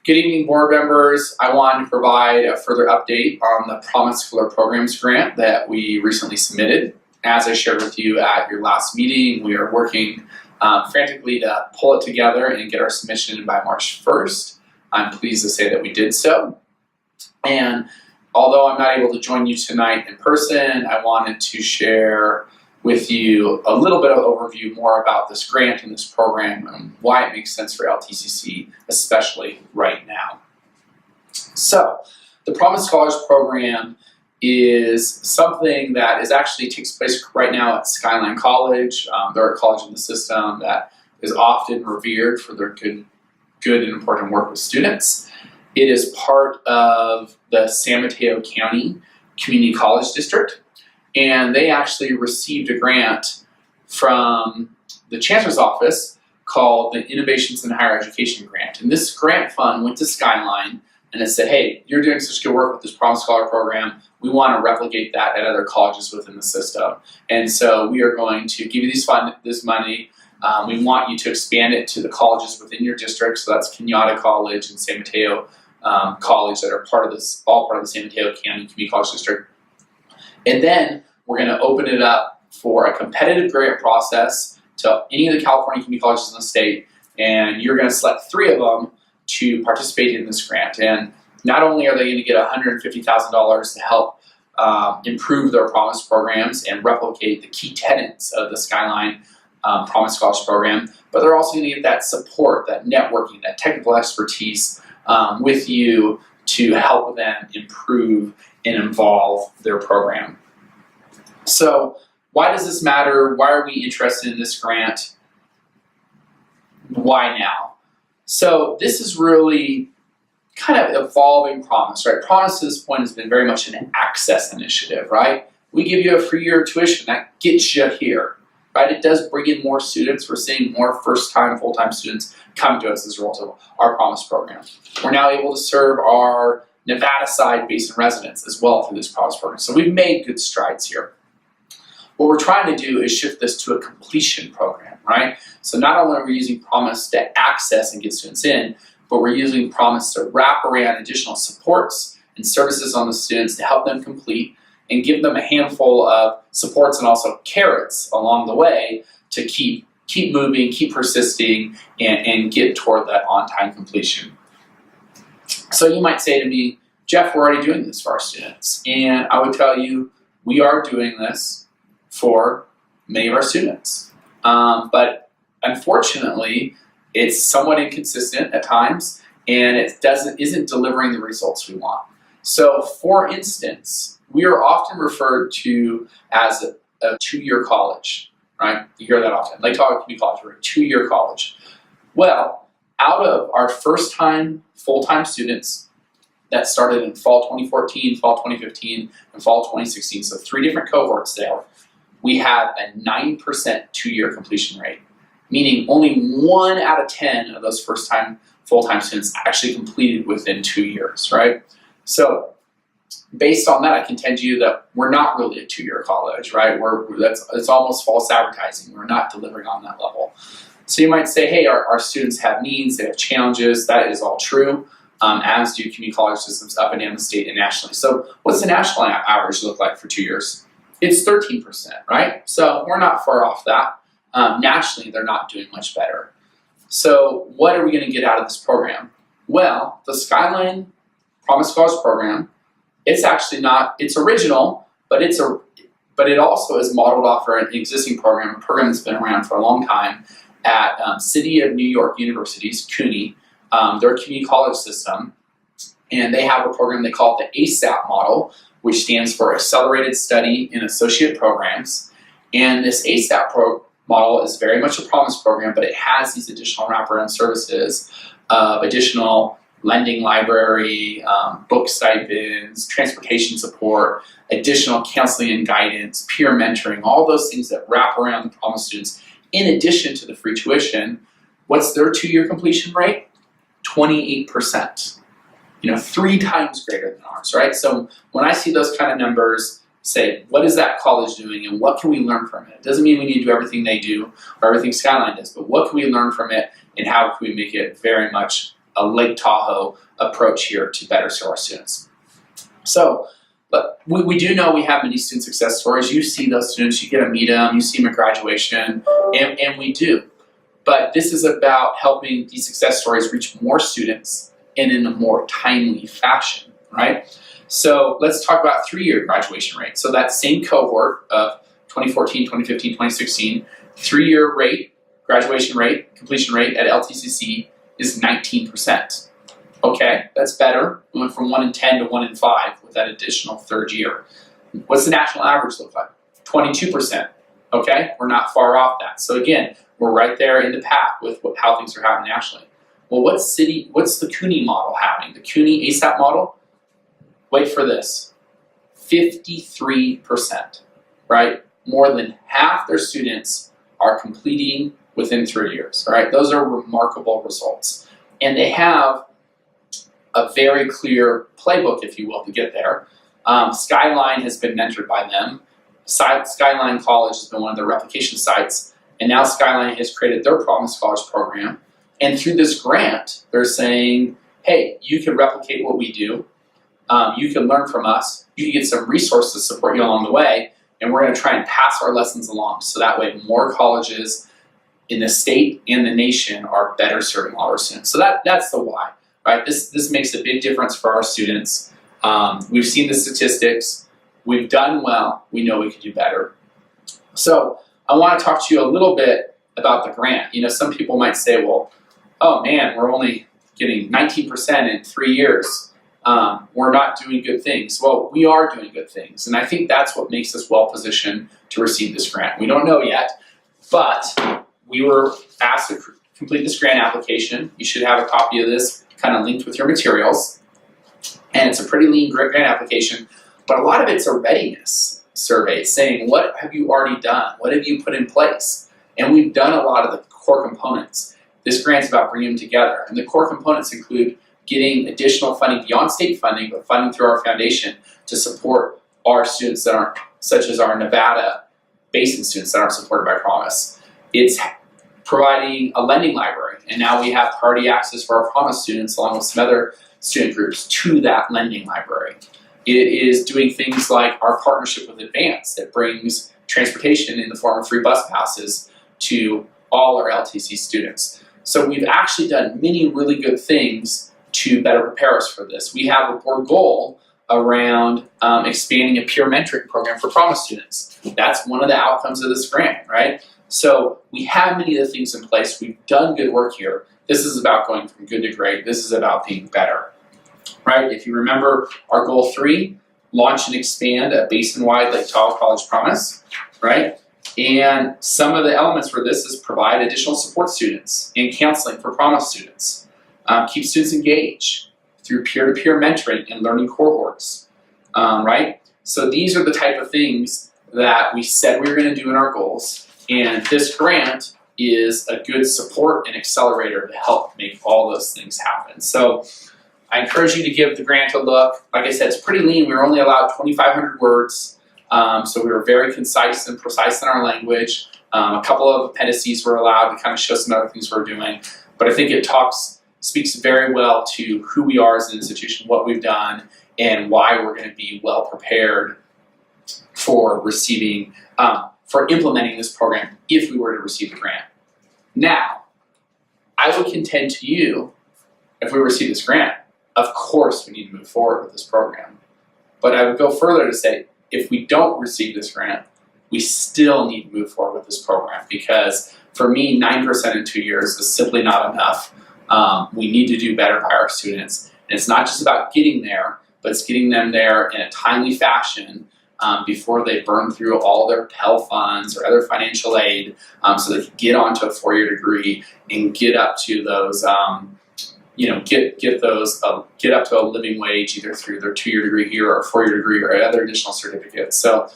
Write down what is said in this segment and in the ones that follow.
Good evening, board members. I wanted to provide a further update on the Promise Schooler Programs grant that we recently submitted. As I shared with you at your last meeting, we are working frantically to pull it together and get our submission in by March 1st. I'm pleased to say that we did so. And although I'm not able to join you tonight in person, I wanted to share with you a little bit of overview more about this grant and this program and why it makes sense for LTCC, especially right now. So, the Promise Scholars Program is something that actually takes place right now at Skyline College. They're a college in the system that is often revered for their good and important work with students. It is part of the San Mateo County Community College District, and they actually received a grant from the Chancellor's Office called the Innovations in Higher Education Grant. And this grant fund went to Skyline and it said, hey, you're doing such good work with this Promise Scholar program, we want to replicate that at other colleges within the system. And so we are going to give you this money. We want you to expand it to the colleges within your district, so that's Kenyatta College and San Mateo College that are all part of the San Mateo County Community College District. And then we're going to open it up for a competitive grant process to any of the California community colleges in the state, and you're going to select 3 of them to participate in this grant. And not only are they going to get $150,000 to help improve their Promise programs and replicate the key tenets of the Skyline Promise Scholars Program, but they're also going to get that support, that networking, that technical expertise with you to help them improve and evolve their program. So why does this matter? Why are we interested in this grant? Why now? So this is really kind of evolving Promise, right? Promise to this point has been very much an access initiative, right? We give you a free year of tuition, that gets you here, right? It does bring in more students. We're seeing more first-time, full-time students come to us as a result of our Promise program. We're now able to serve our Nevada side basin residents as well through this Promise program. So we've made good strides here. What we're trying to do is shift this to a completion program, right? So not only are we using Promise to access and get students in, but we're using Promise to wrap around additional supports and services on the students to help them complete and give them a handful of supports and also carrots along the way to keep moving, keep persisting, and get toward that on-time completion. So you might say to me, Jeff, we're already doing this for our students. And I would tell you, we are doing this for many of our students. But unfortunately, it's somewhat inconsistent at times, and it isn't delivering the results we want. So for instance, we are often referred to as a 2-year college, right? You hear that often. Lake Tahoe Community College, we're a 2-year college. Well, out of our first-time, full-time students that started in fall 2014, fall 2015, and fall 2016, so 3 different cohorts there, we had a 9% 2-year completion rate, meaning only 1 out of 10 of those first-time, full-time students actually completed within 2 years, right? So based on that, I can tell you that we're not really a 2-year college, right? It's almost false advertising. We're not delivering on that level. So you might say, hey, our students have needs, they have challenges. That is all true, as do community college systems up and down the state and nationally. So what's the national average look like for 2 years? It's 13%, right? So we're not far off that. Nationally, they're not doing much better. So what are we going to get out of this program? Well, the Skyline Promise Scholars Program, it's actually not, it's original, but it also is modeled off an existing program, a program that's been around for a long time at City of New York University's CUNY, their community college system, and they have a program they call it the ASAP model, which stands for Accelerated Study in Associate Programs. And this ASAP model is very much a Promise program, but it has these additional wraparound services of additional lending library, book stipends, transportation support, additional counseling and guidance, peer mentoring, all those things that wrap around the Promise students. In addition to the free tuition, what's their 2-year completion rate? 28%. 3 times greater than ours, right? So when I see those kind of numbers, say, what is that college doing and what can we learn from it? It doesn't mean we need to do everything they do or everything Skyline does, but what can we learn from it and how can we make it very much a Lake Tahoe approach here to better serve our students. So, but we do know we have many student success stories. You see those students, you get to meet them, you see them at graduation, and we do. But this is about helping these success stories reach more students and in a more timely fashion, right? So let's talk about 3-year graduation rate. So that same cohort of 2014, 2015, 2016, 3-year rate, graduation rate, completion rate at LTCC is 19%. Okay, that's better. We went from 1 in 10 to 1 in 5 with that additional 3rd year. What's the national average look like? 22%. Okay, we're not far off that. So again, we're right there in the pack with how things are happening nationally. Well, what's the CUNY model having? The CUNY ASAP model? Wait for this, 53%, right? More than half their students are completing within 3 years, right? Those are remarkable results. And they have a very clear playbook, if you will, to get there. Skyline has been mentored by them. Skyline College has been one of their replication sites, and now Skyline has created their Problem Scholars program. And through this grant, they're saying, hey, you can replicate what we do. You can learn from us. You can get some resources to support you along the way, and we're going to try and pass our lessons along so that way more colleges in the state and the nation are better serving all our students. So that's the why, right? This makes a big difference for our students. We've seen the statistics. We've done well. We know we can do better. So I want to talk to you a little bit about the grant. You know, some people might say, well, oh man, we're only getting 19% in 3 years. We're not doing good things. Well, we are doing good things. And I think that's what makes us well positioned to receive this grant. We don't know yet, but we were asked to complete this grant application. You should have a copy of this kind of linked with your materials. And it's a pretty lean grant application, but a lot of it's a readiness survey saying, what have you already done? What have you put in place? And we've done a lot of the core components. This grant's about bringing them together. And the core components include getting additional funding beyond state funding, but funding through our foundation to support our students that aren't, such as our Nevada Basin students that aren't supported by Promise. It's providing a lending library, and now we have priority access for our Promise students along with some other student groups to that lending library. It is doing things like our partnership with Advance that brings transportation in the form of free bus passes to all our LTC students. So we've actually done many really good things to better prepare us for this. We have a board goal around expanding a peer mentoring program for Promise students. That's one of the outcomes of this grant, right? So we have many of the things in place. We've done good work here. This is about going from good to great. This is about being better, right? If you remember our goal 3, launch and expand a basin-wide Lake Tahoe College Promise, right? And some of the elements for this is provide additional support students and counseling for Promise students. Keep students engaged through peer-to-peer mentoring and learning cohorts, right? So these are the type of things that we said we were going to do in our goals. And this grant is a good support and accelerator to help make all those things happen. So I encourage you to give the grant a look. Like I said, it's pretty lean. We were only allowed 2,500 words. So we were very concise and precise in our language. A couple of appendices were allowed to kind of show some other things we're doing. But I think it speaks very well to who we are as an institution, what we've done, and why we're going to be well prepared for receiving, for implementing this program if we were to receive the grant. Now, I would contend to you, if we receive this grant, of course we need to move forward with this program. But I would go further to say, if we don't receive this grant, we still need to move forward with this program, because for me, 9% in 2 years is simply not enough. We need to do better by our students. And it's not just about getting there, but it's getting them there in a timely fashion before they burn through all their Pell funds or other financial aid, so they can get onto a 4-year degree and get up to those, get up to a living wage either through their 2-year degree here or a 4-year degree or other additional certificates. So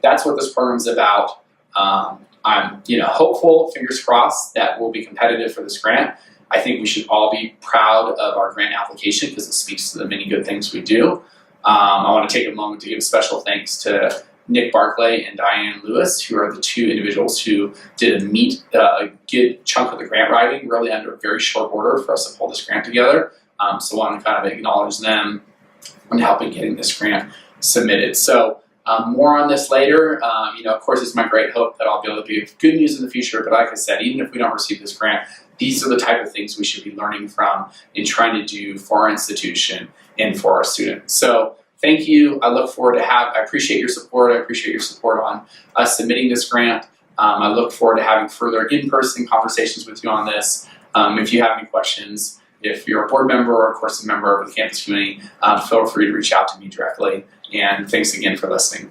that's what this program's about. I'm hopeful, fingers crossed, that we'll be competitive for this grant. I think we should all be proud of our grant application because it speaks to the many good things we do. I want to take a moment to give special thanks to Nick Barclay and Diane Lewis, who are the two individuals who did a good chunk of the grant writing, really under a very short order for us to pull this grant together. So I want to kind of acknowledge them on helping getting this grant submitted. So more on this later. Of course, it's my great hope that I'll be able to give good news in the future. But like I said, even if we don't receive this grant, these are the type of things we should be learning from and trying to do for our institution and for our students. So thank you. I look forward to I appreciate your support. I appreciate your support on us submitting this grant. I look forward to having further in-person conversations with you on this. If you have any questions, if you're a board member or, of course, a member of the campus community, feel free to reach out to me directly. And thanks again for listening.